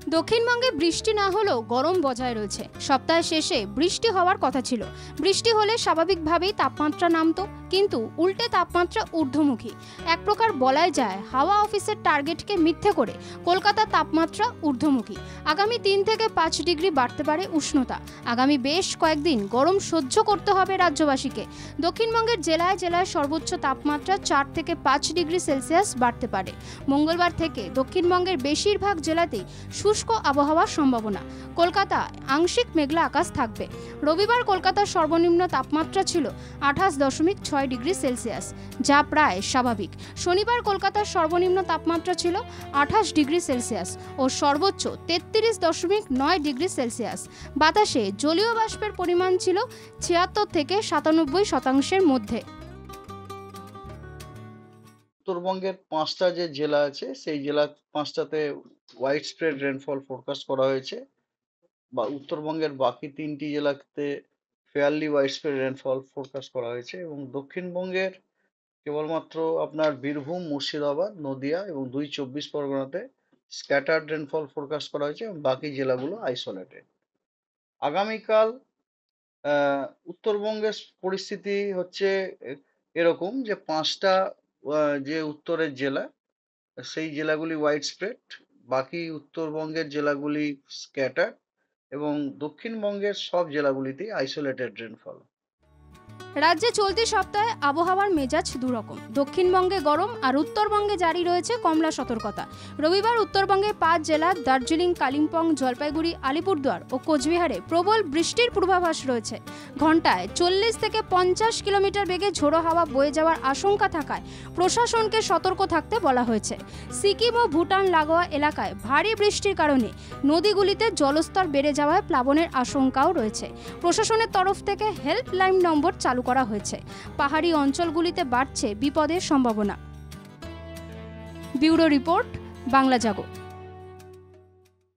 দক্ষিণবঙ্গে বৃষ্টি না হলেও গরম বজায় রয়েছে। সপ্তাহের শেষে বৃষ্টি হওয়ার কথা ছিল। বৃষ্টি হলে স্বাভাবিকভাবেই তাপমাত্রা নামতো, কিন্তু উল্টে তাপমাত্রা ঊর্ধ্বমুখী। এক প্রকার বলাই যায় হাওয়া অফিসের টার্গেটকে মিথ্যে করে কলকাতার তাপমাত্রা ঊর্ধ্বমুখী। আগামী 3 থেকে 5 ডিগ্রি বাড়তে পারে উষ্ণতা। আগামী বেশ কয়েকদিন গরম সহ্য করতে হবে রাজ্যবাসীকে। দক্ষিণবঙ্গের জেলায় জেলায় সর্বোচ্চ তাপমাত্রা 4 থেকে 5 ডিগ্রি সেলসিয়াস বাড়তে পারে। মঙ্গলবার থেকে দক্ষিণবঙ্গের বেশিরভাগ জেলাতেই শুষ্ক আবহাওয়ার সম্ভাবনা। কলকাতায় আংশিক মেঘলা আকাশ থাকবে। রবিবার কলকাতার সর্বনিম্ন তাপমাত্রা ছিল 28.6 ডিগ্রি সেলসিয়াস, যা প্রায় স্বাভাবিক। শনিবার কলকাতার সর্বনিম্ন তাপমাত্রা ছিল 28 ডিগ্রি সেলসিয়াস ও সর্বোচ্চ 33.9 ডিগ্রি সেলসিয়াস। বাতাসে জলীয় বাষ্পের পরিমাণ ছিল 76 থেকে 97% মধ্যে। উত্তরবঙ্গের 5টা যে জেলা আছে সেই জেলা 5টাতে ওয়াইড স্প্রেড রেনফল ফোরকাস্ট করা হয়েছে, বা উত্তরবঙ্গের বাকি 3টি জেলাতে fairly wide spread rainfall forecast করা হয়েছে, এবং দক্ষিণবঙ্গের কেবলমাত্র আপনার বীরভূম, মুর্শিদাবাদ, নদিয়া এবং 2 চব্বিশ পরগনাতে স্ক্যাটার্ড রেনফল ফোরকাস্ট করা হয়েছে এবং বাকি জেলাগুলো আইসোলেটেড। আগামীকাল উত্তরবঙ্গের পরিস্থিতি হচ্ছে এরকম যে 5টা যে উত্তরের জেলা সেই জেলাগুলি ওয়াইড স্প্রেড, বাকি উত্তরবঙ্গের জেলাগুলি স্ক্যাটার এবং দক্ষিণবঙ্গের সব জেলাগুলিতেই আইসোলেটেড রেনফল। রাজ্যে চলতি সপ্তাহে আবহাওয়ার মেজাজ দুরকম। দক্ষিণবঙ্গে গরম আর উত্তরবঙ্গে জারি রয়েছে কমলা সতর্কতা। রবিবার উত্তরবঙ্গের 5 জেলা দার্জিলিং, কালিম্পং, জলপাইগুড়ি, আলিপুরদুয়ার ও কোচবিহারে প্রবল বৃষ্টির পূর্বাভাস রয়েছে। ঘন্টায় 40 থেকে 50 কিলোমিটার বেগে ঝোড়ো হাওয়া বয়ে যাওয়ার আশঙ্কা থাকায় প্রশাসনকে সতর্ক থাকতে বলা হয়েছে। সিকিম ও ভুটান লাগোয়া এলাকায় ভারী বৃষ্টির কারণে নদীগুলিতে জলস্তর বেড়ে যাওয়ায় প্লাবনের আশঙ্কাও রয়েছে। প্রশাসনের তরফ থেকে হেল্পলাইন নম্বর চালু করা হয়েছে। পাহাড়ি অঞ্চলগুলিতে বাড়ছে বিপদের সম্ভাবনা। ব্যুরো রিপোর্ট, বাংলা জাগো।